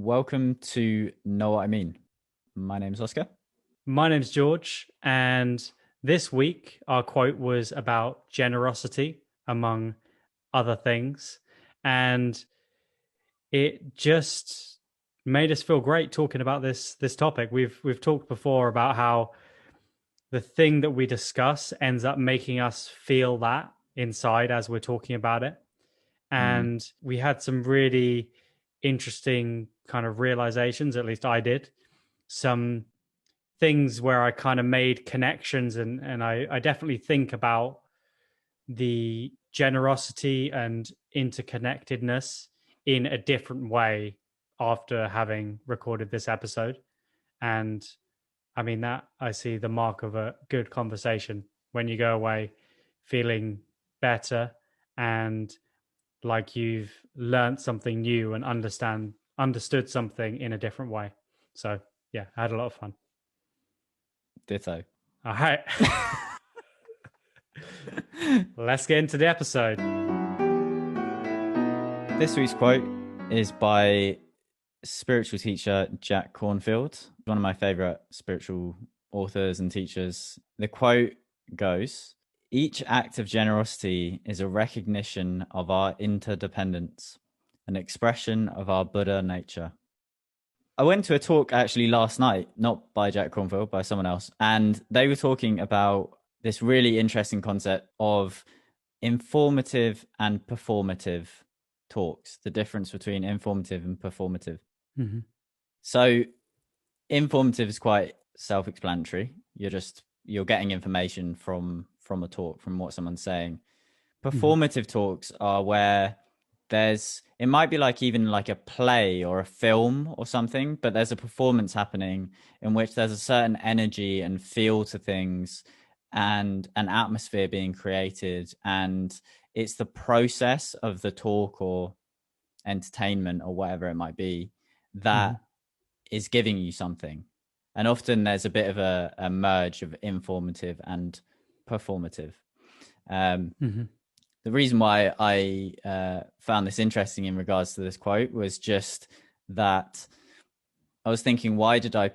Welcome to Know What I Mean. My name's Oscar. My name's George, and this week our quote was about generosity, among other things, and it just made us feel great talking about this topic. We've talked before about how the thing that we discuss ends up making us feel that inside as we're talking about it, and we had some really interesting kind of realizations. At least I did. Some things where I kind of made connections, and I definitely think about the generosity and interconnectedness in a different way after having recorded this episode. And I mean, that I see the mark of a good conversation when you go away feeling better and like you've learned something new and understood something in a different way. So yeah, I had a lot of fun. Ditto. All right. Let's get into the episode. This week's quote is by spiritual teacher Jack Kornfield, one of my favorite spiritual authors and teachers. The quote goes, "Each act of generosity is a recognition of our interdependence, an expression of our Buddha nature." I went to a talk actually last night, not by Jack Kornfield, by someone else, and they were talking about this really interesting concept of informative and performative talks, the difference between informative and performative. Mm-hmm. So informative is quite self-explanatory. You're getting information from a talk, from what someone's saying. Performative talks are where it might be like even like a play or a film or something, but there's a performance happening in which there's a certain energy and feel to things and an atmosphere being created. And it's the process of the talk or entertainment or whatever it might be that is giving you something. And often there's a bit of a merge of informative and performative. The reason why I found this interesting in regards to this quote was just that I was thinking, why did I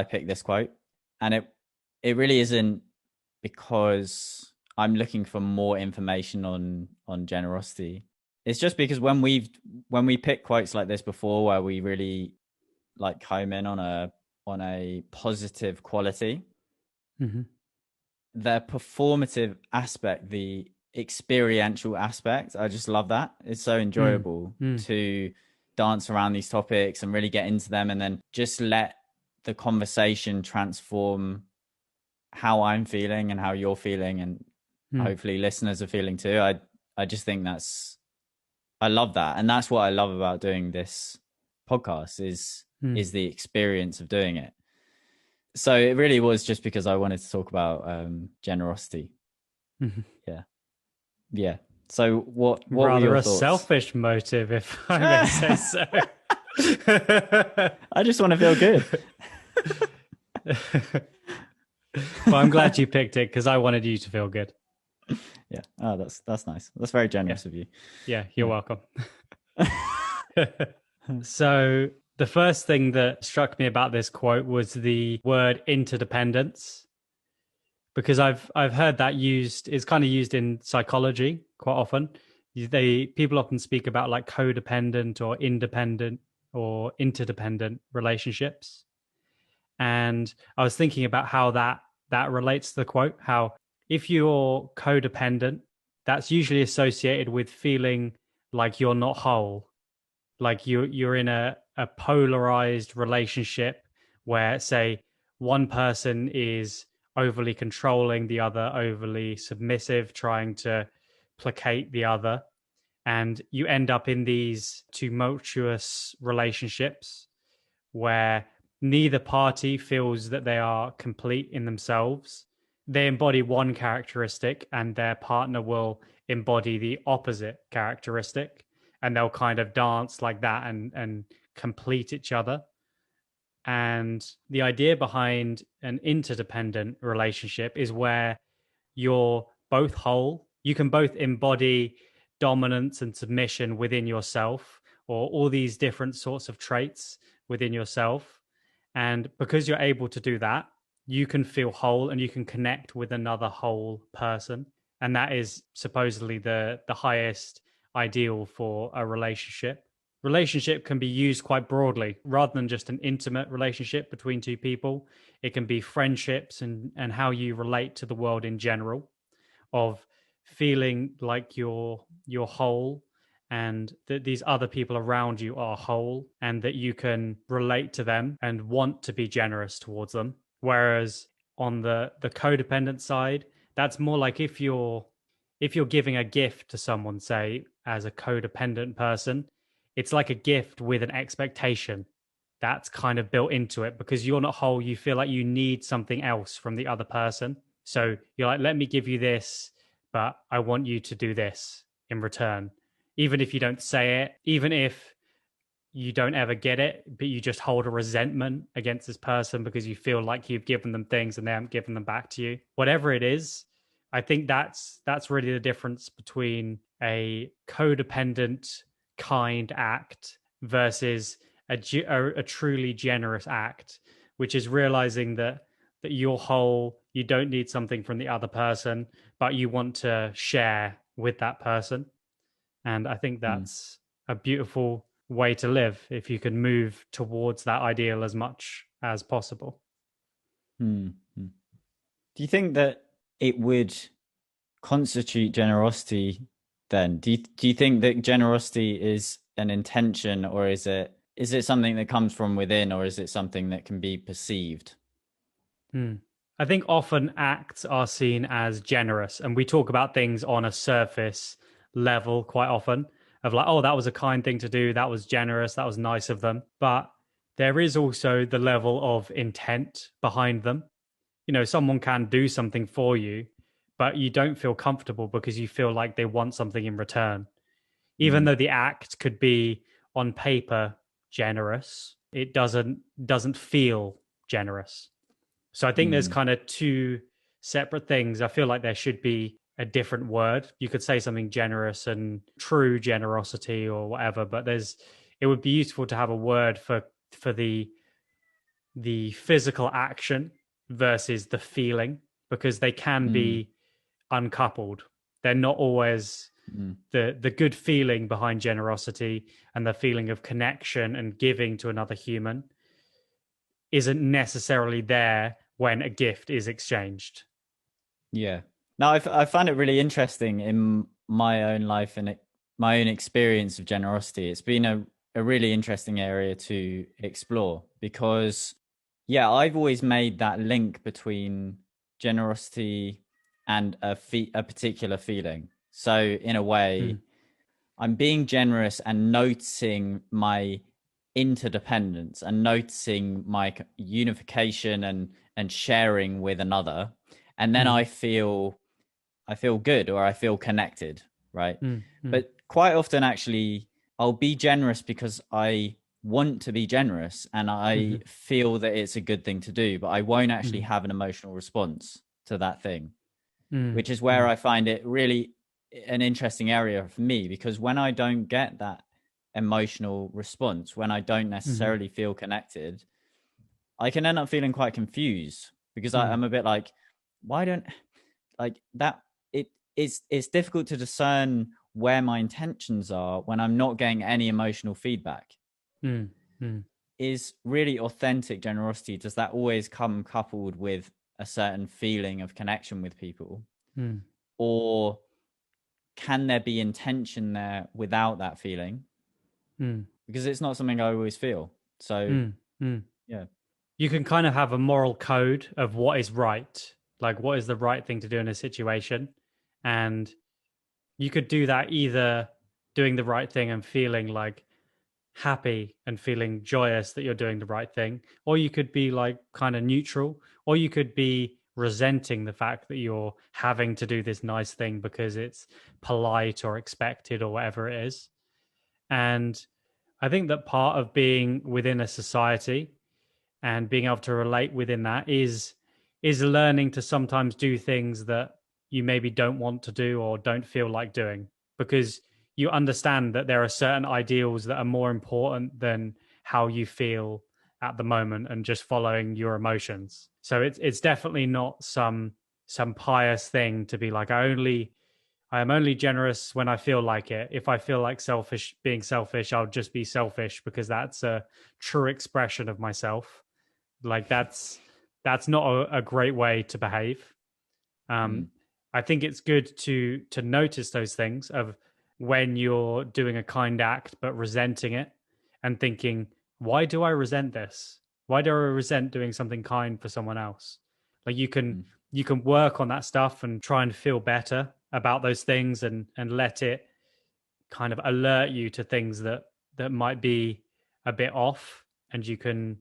pick this quote? And it really isn't because I'm looking for more information on generosity. It's just because when we pick quotes like this before, where we really like home in on a positive quality, the performative aspect, the experiential aspect, I just love that. It's so enjoyable to dance around these topics and really get into them, and then just let the conversation transform how I'm feeling and how you're feeling, and hopefully listeners are feeling too. I just think I love that, and that's what I love about doing this podcast is the experience of doing it. So it really was just because I wanted to talk about generosity. Yeah. So what Rather were your a thoughts? Selfish motive, if I may say so. I just want to feel good. Well, I'm glad you picked it because I wanted you to feel good. Yeah. Oh, that's nice. That's very generous of you. Yeah, you're welcome. So the first thing that struck me about this quote was the word interdependence, because I've heard that is kind of used in psychology quite often. People often speak about like codependent or independent or interdependent relationships. And I was thinking about how that relates to the quote, how if you're codependent, that's usually associated with feeling like you're not whole, like you're in a polarized relationship where, say, one person is overly controlling, the other overly submissive, trying to placate the other. And you end up in these tumultuous relationships where neither party feels that they are complete in themselves. They embody one characteristic and their partner will embody the opposite characteristic, and they'll kind of dance like that and complete each other. And the idea behind an interdependent relationship is where you're both whole. You can both embody dominance and submission within yourself, or all these different sorts of traits within yourself. And because you're able to do that, you can feel whole and you can connect with another whole person. And that is supposedly the highest ideal for a relationship. Relationship can be used quite broadly rather than just an intimate relationship between two people. It can be friendships and how you relate to the world in general, of feeling like you're whole and that these other people around you are whole and that you can relate to them and want to be generous towards them. Whereas on the codependent side, that's more like if you're giving a gift to someone, say as a codependent person, it's like a gift with an expectation that's kind of built into it because you're not whole. You feel like you need something else from the other person. So you're like, let me give you this, but I want you to do this in return. Even if you don't say it, even if you don't ever get it, but you just hold a resentment against this person because you feel like you've given them things and they haven't given them back to you. Whatever it is, I think that's really the difference between a codependent kind act versus a truly generous act, which is realizing that you're whole, you don't need something from the other person, but you want to share with that person. And I think that's a beautiful way to live if you can move towards that ideal as much as possible. Do you think that it would constitute generosity then? Do you think that generosity is an intention, or is it something that comes from within, or is it something that can be perceived? I think often acts are seen as generous, and we talk about things on a surface level quite often of like, oh, that was a kind thing to do, that was generous, that was nice of them. But there is also the level of intent behind them. You know, someone can do something for you, but you don't feel comfortable because you feel like they want something in return. Even though the act could be on paper generous, it doesn't feel generous. So I think there's kind of two separate things. I feel like there should be a different word. You could say something generous and true generosity or whatever, but it would be useful to have a word for the physical action versus the feeling, because they can be uncoupled. They're not always the good feeling behind generosity and the feeling of connection and giving to another human isn't necessarily there when a gift is exchanged. Yeah. Now, I find it really interesting in my own life and my own experience of generosity. It's been a really interesting area to explore because, yeah, I've always made that link between generosity and a particular feeling. So in a way, I'm being generous and noticing my interdependence and noticing my unification and sharing with another. And then I feel good, or I feel connected, right? But quite often, actually, I'll be generous because I want to be generous and I feel that it's a good thing to do, but I won't actually have an emotional response to that thing, which is where I find it really an interesting area for me, because when I don't get that emotional response, when I don't necessarily feel connected, I can end up feeling quite confused because I'm a bit like, why don't like that? It's difficult to discern where my intentions are when I'm not getting any emotional feedback. Is really authentic generosity, does that always come coupled with a certain feeling of connection with people? Or can there be intention there without that feeling? Because it's not something I always feel. So yeah, you can kind of have a moral code of what is right, like what is the right thing to do in a situation. And you could do that either doing the right thing and feeling like happy and feeling joyous that you're doing the right thing, or you could be like kind of neutral, or you could be resenting the fact that you're having to do this nice thing because it's polite or expected or whatever it is. And I think that part of being within a society and being able to relate within that is learning to sometimes do things that you maybe don't want to do or don't feel like doing, because you understand that there are certain ideals that are more important than how you feel at the moment and just following your emotions. So it's definitely not some pious thing to be like, I am only generous when I feel like it. If I feel like being selfish, I'll just be selfish because that's a true expression of myself. Like that's not a great way to behave. I think it's good to notice those things of when you're doing a kind act but resenting it and thinking, why do I resent this? Why do I resent doing something kind for someone else? Like you can work on that stuff and try and feel better about those things and let it kind of alert you to things that might be a bit off, and you can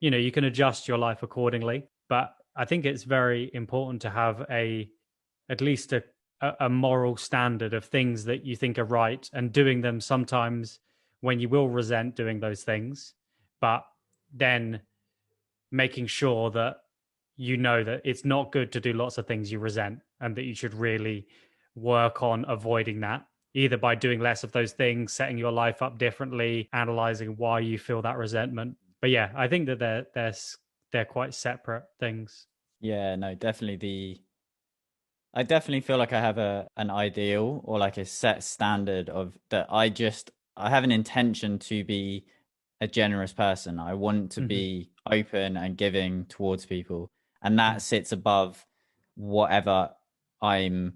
adjust your life accordingly. But I think it's very important to have at least a moral standard of things that you think are right and doing them sometimes when you will resent doing those things, but then making sure that you know that it's not good to do lots of things you resent and that you should really work on avoiding that, either by doing less of those things, setting your life up differently, analyzing why you feel that resentment. But yeah, I think that they're quite separate things. Yeah, no, definitely I definitely feel like I have an ideal or like a set standard of that I have an intention to be a generous person. I want to be open and giving towards people, and that sits above whatever I'm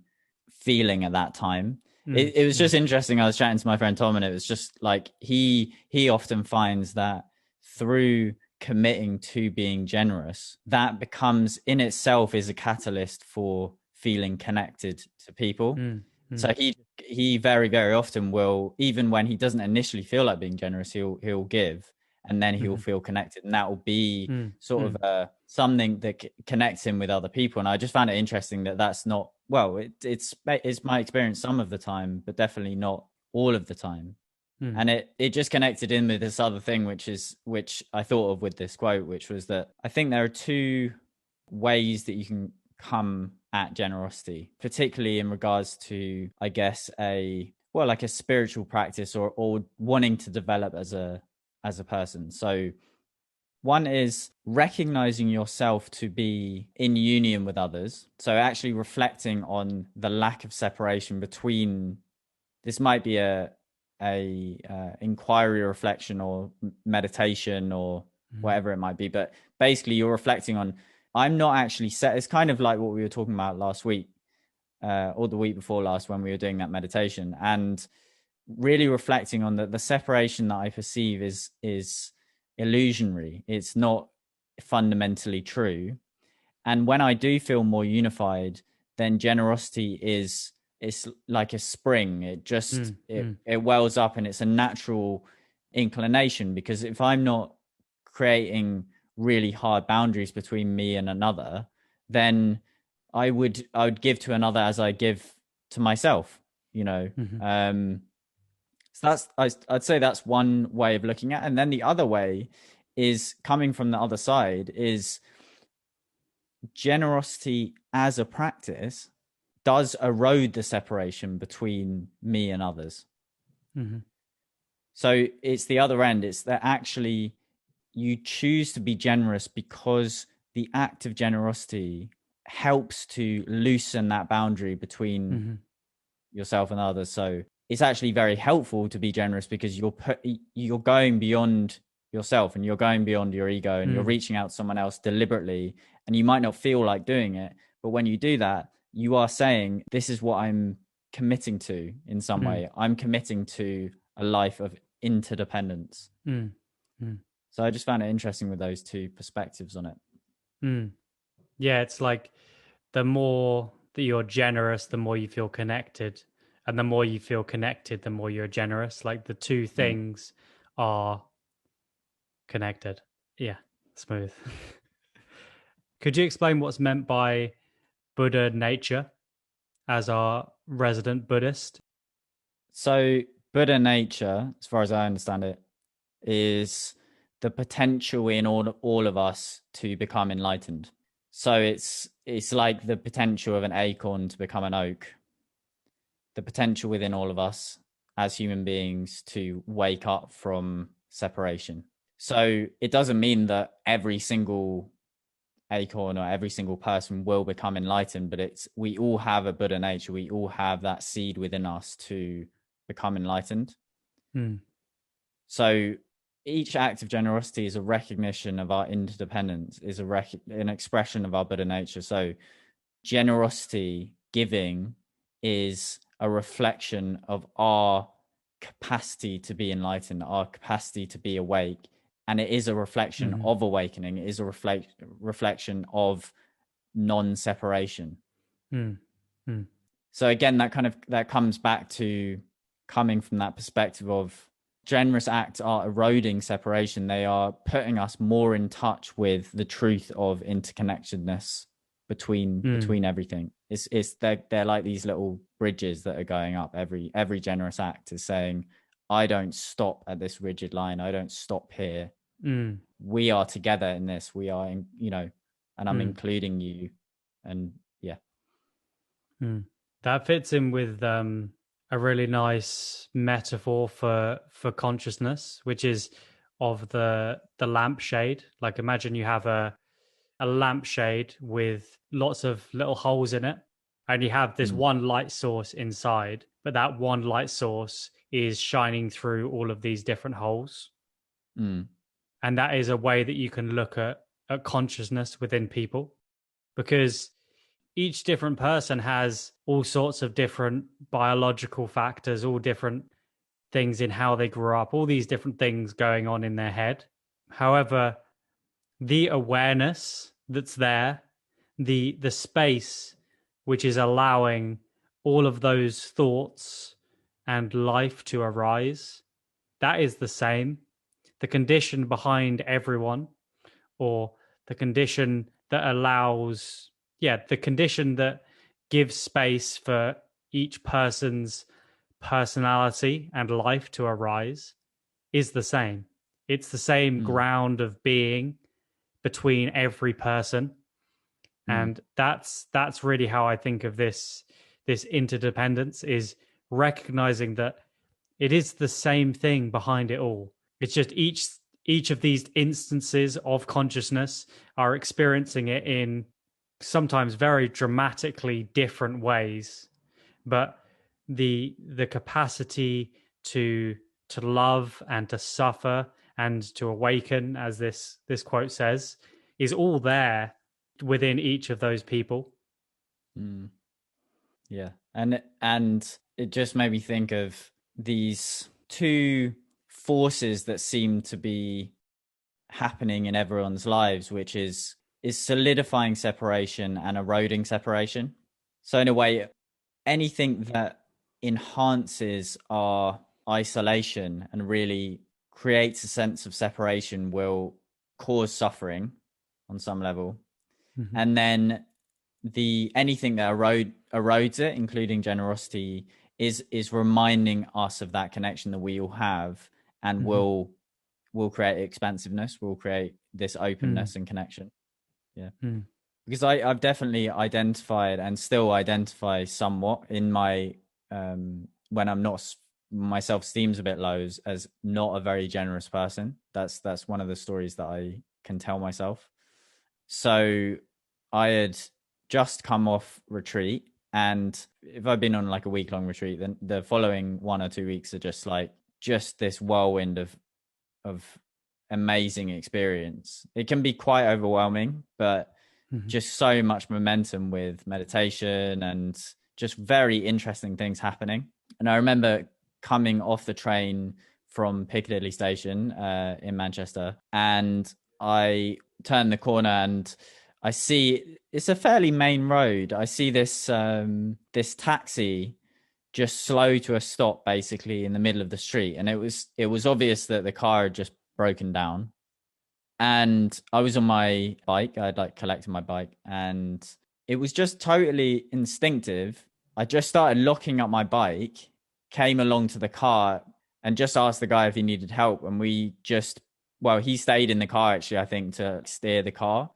feeling at that time. It was just interesting. I was chatting to my friend Tom, and it was just like he often finds that through committing to being generous, that becomes in itself is a catalyst for feeling connected to people. So he very, very often will, even when he doesn't initially feel like being generous, he'll give, and then he'll feel connected, and that will be sort of something that connects him with other people. And I just found it interesting that that's not, well, it's my experience some of the time, but definitely not all of the time. And it just connected in with this other thing, which I thought of with this quote, which was that I think there are two ways that you can come at generosity, particularly in regards to, I guess, like a spiritual practice or wanting to develop as a person. So one is recognizing yourself to be in union with others. So actually reflecting on the lack of separation between, this might be a inquiry or reflection or meditation or whatever it might be, but basically you're reflecting on, I'm not actually set. It's kind of like what we were talking about last week or the week before last when we were doing that meditation, and really reflecting on the separation that I perceive is illusionary. It's not fundamentally true. And when I do feel more unified, then generosity it's like a spring. It just it wells up, and it's a natural inclination, because if I'm not creating really hard boundaries between me and another, then I would give to another as I give to myself, so I'd say that's one way of looking at it. And then the other way is coming from the other side, is generosity as a practice does erode the separation between me and others. So it's the other end. It's that actually you choose to be generous because the act of generosity helps to loosen that boundary between yourself and others. So it's actually very helpful to be generous because you're going beyond yourself, and you're going beyond your ego, and you're reaching out to someone else deliberately, and you might not feel like doing it, but when you do that, you are saying, this is what I'm committing to in some way. I'm committing to a life of interdependence. So I just found it interesting with those two perspectives on it. Yeah, it's like the more that you're generous, the more you feel connected. And the more you feel connected, the more you're generous. Like the two things are connected. Yeah, smooth. Could you explain what's meant by Buddha nature as our resident Buddhist? So Buddha nature, as far as I understand it, is the potential in all of us to become enlightened. So it's like the potential of an acorn to become an oak, the potential within all of us. as human beings to wake up from separation. So it doesn't mean that every single acorn or every single person will become enlightened, but we all have a Buddha nature. We all have that seed within us to become enlightened. So each act of generosity is a recognition of our interdependence, is an expression of our Buddha nature. So generosity, giving, is a reflection of our capacity to be enlightened, our capacity to be awake. And it is a reflection of awakening. It is a reflection of non-separation. So again, that comes back to coming from that perspective of generous acts are eroding separation. They are putting us more in touch with the truth of interconnectedness between everything. They're like these little bridges that are going up. Every generous act is saying, I don't stop at this rigid line. I don't stop here. We are together in this. We are in, and I'm including you. And yeah. That fits in with a really nice metaphor for consciousness, which is of the lampshade. Like, imagine you have a lampshade with lots of little holes in it, and you have this one light source inside, but that one light source is shining through all of these different holes. And that is a way that you can look at consciousness within people, because each different person has all sorts of different biological factors, all different things in how they grew up, all these different things going on in their head. However, the awareness that's there, the space which is allowing all of those thoughts and life to arise, that is the same. The condition behind everyone, or the condition that allows, the condition that gives space for each person's personality and life to arise, is the same. It's the same ground of being between every person. And that's really how I think of this interdependence, is recognizing that it is the same thing behind it all. It's just each of these instances of consciousness are experiencing it in sometimes very dramatically different ways, but the capacity to love and to suffer and to awaken, as this quote says, is all there within each of those people. Yeah, and it just made me think of these two forces that seem to be happening in everyone's lives, which is solidifying separation and eroding separation. So in a way, anything that enhances our isolation and really creates a sense of separation will cause suffering on some level. And then anything that erodes it, including generosity, is reminding us of that connection that we all have, and will create expansiveness, will create this openness and connection. Because I've definitely identified and still identify somewhat in my when I'm not, my self-esteem's a bit low, as not a very generous person. That's one of the stories that I can tell myself. So I had just come off retreat, and if I've been on like a week-long retreat, then the following 1 or 2 weeks are just this whirlwind of amazing experience. It can be quite overwhelming, but just so much momentum with meditation and just very interesting things happening. And I remember coming off the train from Piccadilly Station in Manchester, and I turned the corner and I see it's a fairly main road. I see this taxi just slow to a stop, basically in the middle of the street, and it was obvious that the car had just broken down. And I was on my bike. I'd like collected my bike, and it was just totally instinctive. I just started locking up my bike, came along to the car, and just asked the guy if he needed help. And he stayed in the car, actually, I think, to steer the car.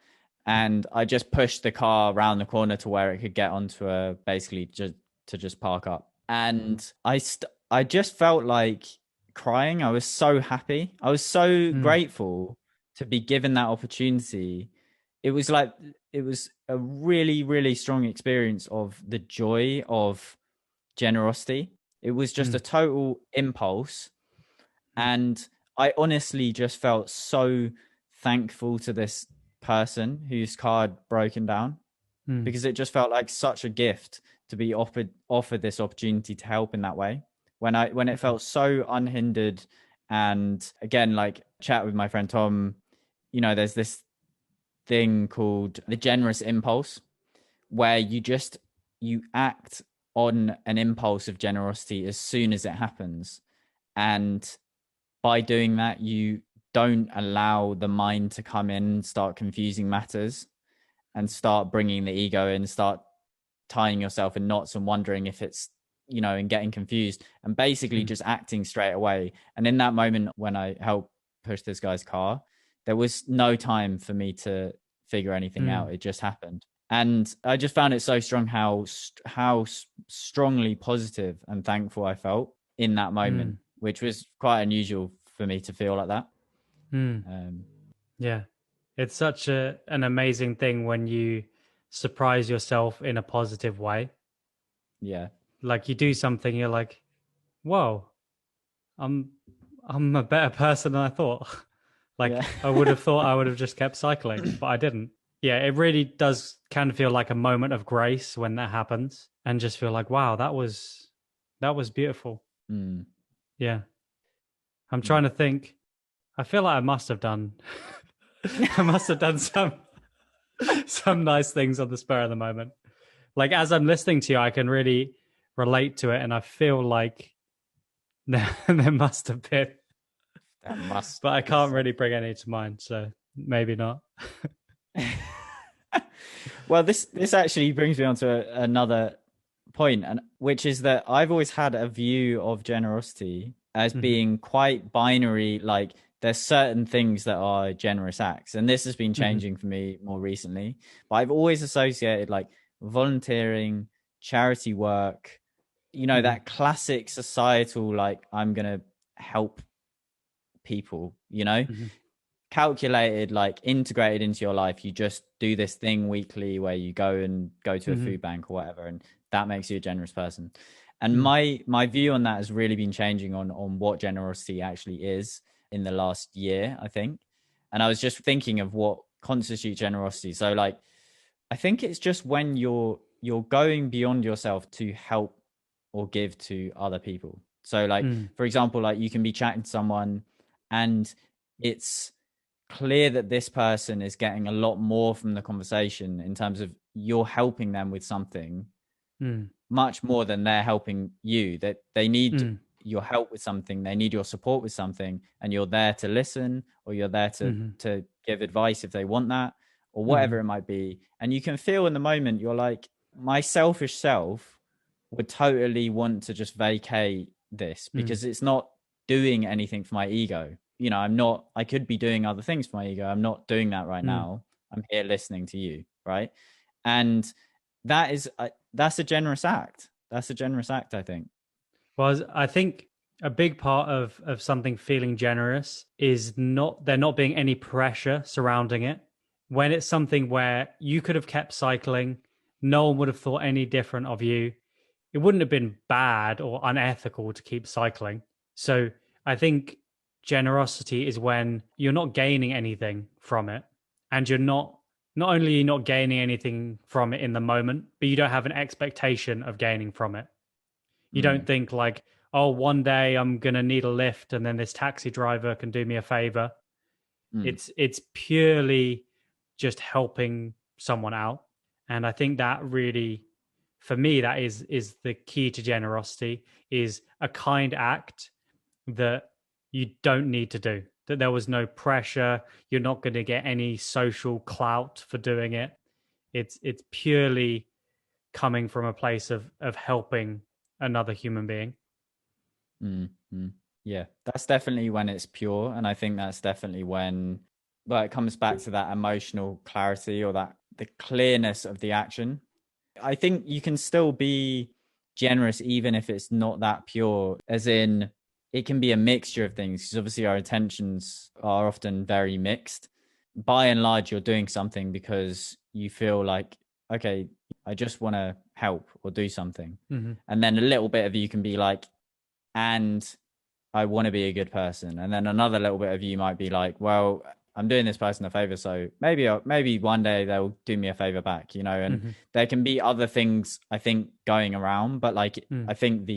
And I just pushed the car around the corner to where it could get onto basically just to park up. And I just felt like crying. I was so happy. I was so Mm, grateful to be given that opportunity. It was like, it was a really, really strong experience of the joy of generosity. It was just a mm, total impulse. mm, And I honestly just felt so thankful to this person whose car had broken down, mm, because it just felt like such a gift to be offered this opportunity to help in that way. When it mm, felt so unhindered, and again, like chat with my friend Tom, there's this thing called the generous impulse, where you act on an impulse of generosity as soon as it happens, and by doing that, you don't allow the mind to come in and start confusing matters and start bringing the ego in, start tying yourself in knots and wondering if it's, and getting confused, and basically mm, just acting straight away. And in that moment, when I helped push this guy's car, there was no time for me to figure anything mm, out. It just happened. And I just found it so strong how strongly positive and thankful I felt in that moment, mm, which was quite unusual for me to feel like that. mm. Um, Yeah. It's such an amazing thing when you surprise yourself in a positive way. yeah, Like you do something, you're like, whoa, I'm I'm a better person than I thought. yeah. Like I would have thought I would have just kept cycling, but I didn't. Yeah, it really does kind of feel like a moment of grace when that happens and just feel like, wow, that was beautiful. Mm, Yeah. I'm mm. trying to think. I feel like I must have done I must have done some nice things on the spur of the moment. Like as I'm listening to you, I can really relate to it and I feel like there must have been. That must But I be can't so. really bring any to mind, so maybe not. Well, this actually brings me on to another point, and which is that I've always had a view of generosity as Hmm. being quite binary. Like there's certain things that are generous acts, and this has been Hmm. changing for me more recently. But I've always associated like volunteering, charity work, Hmm. that classic societal, like I'm gonna help people, Hmm. calculated, like integrated into your life. You just do this thing weekly where you go to a Hmm. food bank or whatever, and that makes you a generous person. And Hmm. my view on that has really been changing on what generosity actually is in the last year, I think. And I was just thinking of what constitutes generosity. So like I think it's just when you're going beyond yourself to help or give to other people. So like Hmm. for example, like you can be chatting to someone and it's clear that this person is getting a lot more from the conversation in terms of you're helping them with something Hmm. much more than they're helping you, that they need Hmm. your help with something, they need your support with something, and you're there to listen, or you're there Hmm. to give advice if they want that, or whatever Hmm. it might be. And you can feel in the moment you're like, my selfish self would totally want to just vacate this Hmm. because it's not doing anything for my ego. I could be doing other things for my ego. I'm not doing that right Hmm. now. I'm here listening to you, right? And that's a generous act. That's a generous act, I think. Well, I think a big part of something feeling generous is not there not being any pressure surrounding it. When it's something where you could have kept cycling, no one would have thought any different of you. It wouldn't have been bad or unethical to keep cycling. So I think generosity is when you're not gaining anything from it, and not only are you not gaining anything from it in the moment, but you don't have an expectation of gaining from it. You don't Mm, think like, oh, one day I'm gonna need a lift, and then this taxi driver can do me a favor. mm, It's purely just helping someone out, and I think that really, for me, that is the key to generosity: is a kind act that you don't need to do. That there was no pressure. You're not going to get any social clout for doing it. It's purely coming from a place of helping another human being. mm, mm. Yeah, that's definitely when it's pure. And I think that's definitely when, well, it comes back to that emotional clarity or that the clearness of the action. I think you can still be generous, even if it's not that pure, as in it can be a mixture of things, because obviously our intentions are often very mixed. By and large, you're doing something because you feel like, okay, I just want to help or do something. And then a little bit of you can be like, and I want to be a good person. And then another little bit of you might be like, well, I'm doing this person a favor, so maybe one day they'll do me a favor back, and there can be other things, I think, going around. But like, I think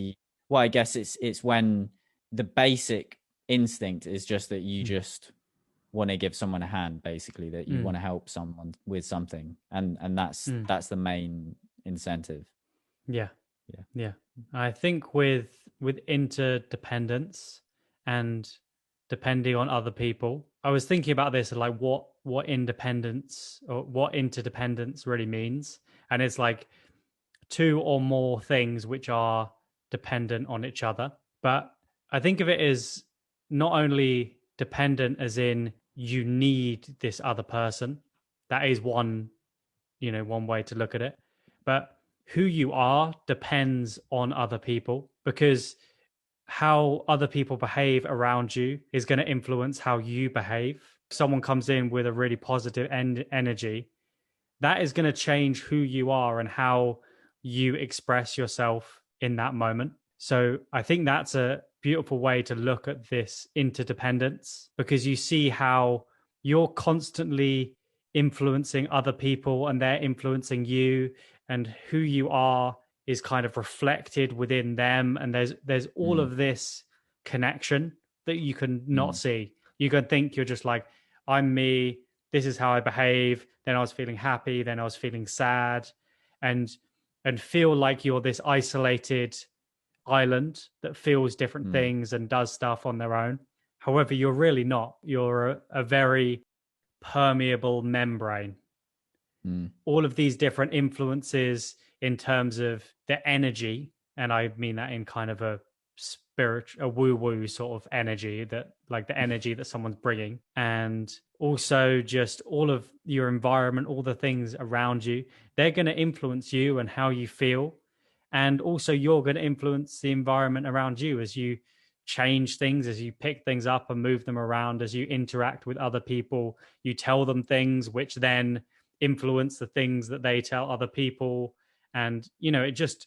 I guess it's when the basic instinct is just that you just want to give someone a hand, basically, that you want to help someone with something. And that's the main incentive. Yeah. I think with interdependence and depending on other people, I was thinking about this, like what independence or what interdependence really means. And it's like two or more things which are dependent on each other. But I think of it as not only dependent as in you need this other person. That is one way to look at it. But who you are depends on other people, because how other people behave around you is going to influence how you behave. If someone comes in with a really positive energy, that is going to change who you are and how you express yourself in that moment. So I think that's a beautiful way to look at this interdependence, because you see how you're constantly influencing other people and they're influencing you, and who you are is kind of reflected within them. And there's all of this connection that you can not see. You can think you're just like, I'm me, this is how I behave. Then I was feeling happy, then I was feeling sad, and feel like you're this isolated island that feels different things and does stuff on their own. However, you're really not. You're a very permeable membrane. All of these different influences in terms of the energy, and I mean that in kind of a spiritual, a woo-woo sort of energy, that like the energy that someone's bringing, and also just all of your environment, all the things around you, they're going to influence you and how you feel. And also you're going to influence the environment around you as you change things, as you pick things up and move them around, as you interact with other people. You tell them things which then influence the things that they tell other people. And it just,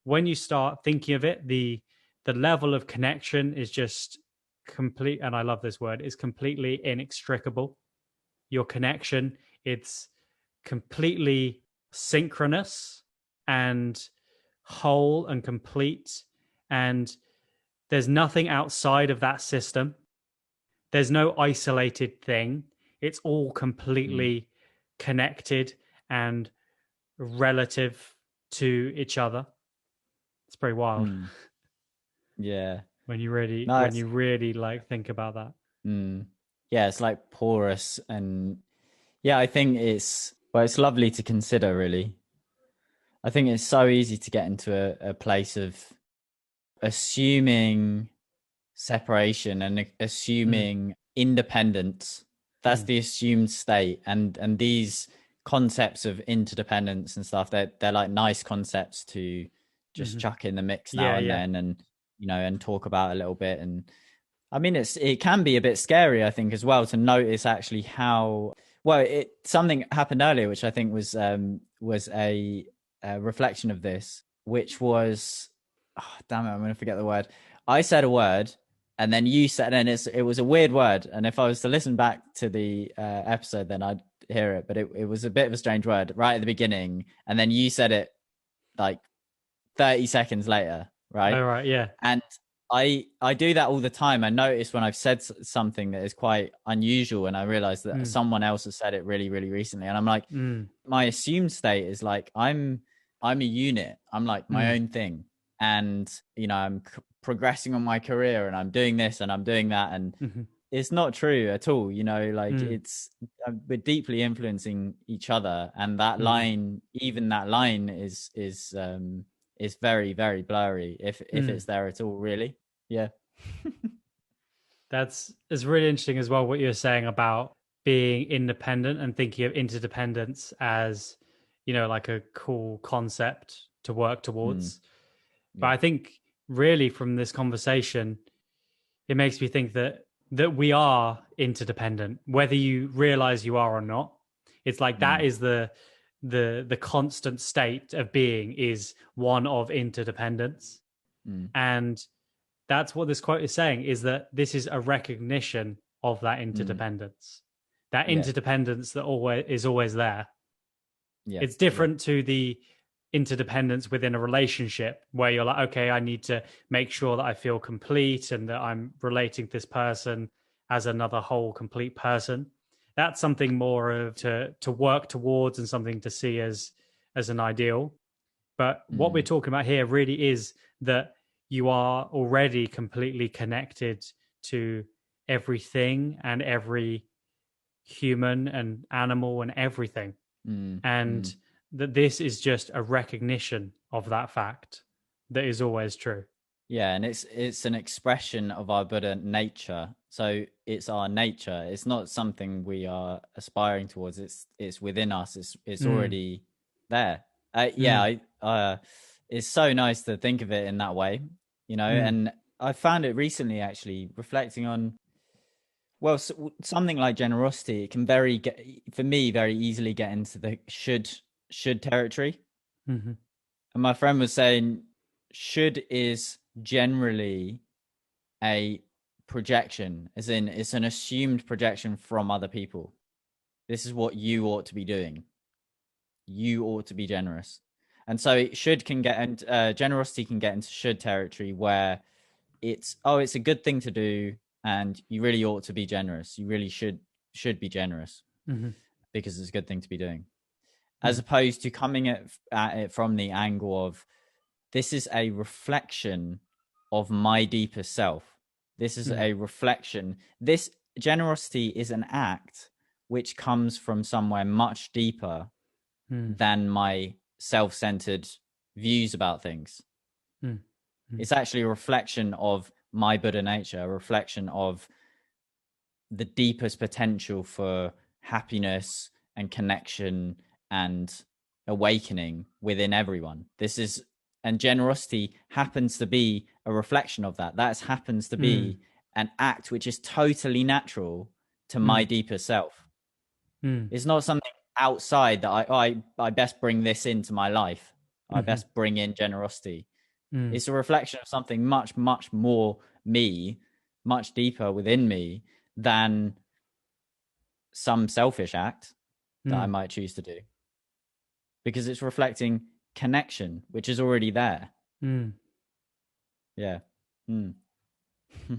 when you start thinking of it, the level of connection is just complete, and I love this word, is completely inextricable. Your connection, it's completely synchronous and whole and complete, and there's nothing outside of that system. There's no isolated thing. It's all completely connected and relative to each other. It's very wild. Yeah. When you really like think about that. Yeah, it's like porous, and yeah, I think it's lovely to consider, really. I think it's so easy to get into a place of assuming separation and assuming independence. That's the assumed state, and these concepts of interdependence and stuff, they're like nice concepts to just chuck in the mix now and then, and and talk about a little bit. And I mean, it can be a bit scary, I think, as well, to notice actually how something happened earlier, which I think was a reflection of this, which was, damn it, I'm going to forget the word. I said a word, and then you said, and it was a weird word. And if I was to listen back to the episode, then I'd hear it. But it was a bit of a strange word right at the beginning, and then you said it like 30 seconds later, right? Oh, right, yeah. And I do that all the time. I notice when I've said something that is quite unusual, and I realize that someone else has said it really, really recently, and I'm like, my assumed state is like I'm a unit. I'm like my own thing, and I'm progressing on my career, and I'm doing this and I'm doing that, and it's not true at all. It's we're deeply influencing each other, and that line, even that line, is very, very blurry if it's there at all, really. Yeah. It's really interesting as well what you're saying about being independent and thinking of interdependence as like a cool concept to work towards. But I think really from this conversation, it makes me think that we are interdependent, whether you realize you are or not. It's like that is the constant state of being, is one of interdependence. And that's what this quote is saying, is that this is a recognition of that interdependence, that interdependence that is always there. It's different to the interdependence within a relationship where you're like, okay, I need to make sure that I feel complete and that I'm relating to this person as another whole complete person. That's something more of to work towards and something to see as an ideal. But what we're talking about here really is that you are already completely connected to everything and every human and animal and everything. And that this is just a recognition of that fact that is always true. Yeah, and it's an expression of our Buddha nature. So it's our nature. It's not something we are aspiring towards. It's within us. It's already there. It's so nice to think of it in that way, you know. And I found it recently, actually, reflecting on, well, something like generosity. It can very easily get into the should territory. And my friend was saying, should is generally a projection, as in it's an assumed projection from other people. This is what you ought to be doing. You ought to be generous. And so generosity can get into should territory, where it's a good thing to do and you really ought to be generous. You really should be generous because it's a good thing to be doing. As opposed to coming at it from the angle of, this is a reflection of my deeper self. This is a reflection. This generosity is an act which comes from somewhere much deeper than my self-centered views about things. It's actually a reflection of my Buddha nature, a reflection of the deepest potential for happiness and connection and awakening within everyone. And generosity happens to be a reflection of that. That happens to be an act which is totally natural to my deeper self. It's not something outside that I best bring this into my life. I best bring in generosity. It's a reflection of something much, much more me, much deeper within me than some selfish act that I might choose to do. Because it's reflecting connection, which is already there. Yeah.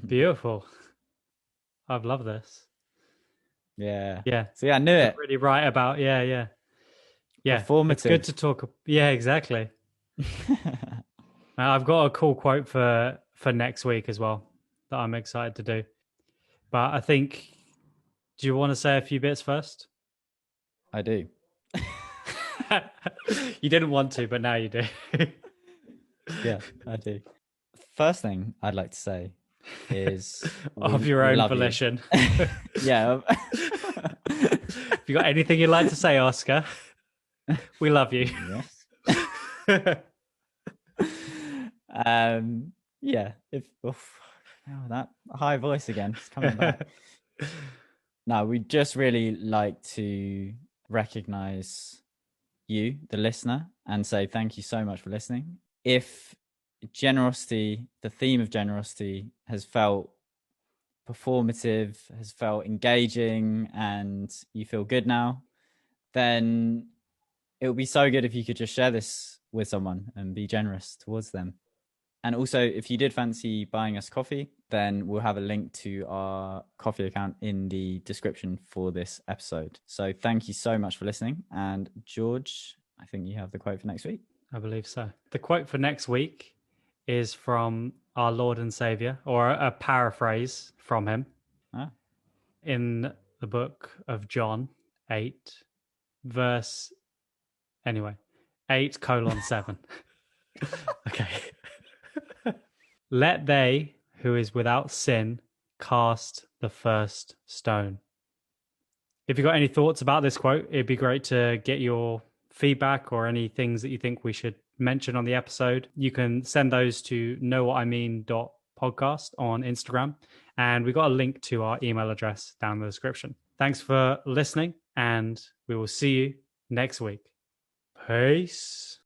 Beautiful. I've loved this. Yeah. Yeah. So I knew it. Really right about, yeah. Performative. It's good to talk. Yeah, exactly. I've got a cool quote for next week as well that I'm excited to do. But I think, do you want to say a few bits first? I do. You didn't want to, but now you do. Yeah, I do. First thing I'd like to say is of your own volition. Yeah. Have you got anything you'd like to say, Oscar? We love you. Yes. Yeah. That high voice again. It's coming back. No, we'd just really like to recognize you, the listener, and say thank you so much for listening. If generosity, the theme of generosity, has felt performative, has felt engaging, and you feel good now, then it would be so good if you could just share this with someone and be generous towards them. And also, if you did fancy buying us coffee, then we'll have a link to our coffee account in the description for this episode. So thank you so much for listening. And George, I think you have the quote for next week. I believe so. The quote for next week is from our Lord and Savior, or a paraphrase from him, in the book of John 8:7. Okay. Let they who is without sin cast the first stone. If you've got any thoughts about this quote, it'd be great to get your feedback or any things that you think we should mention on the episode, you can send those to knowwhatimean.podcast on Instagram. And we got a link to our email address down in the description. Thanks for listening, and we will see you next week. Peace.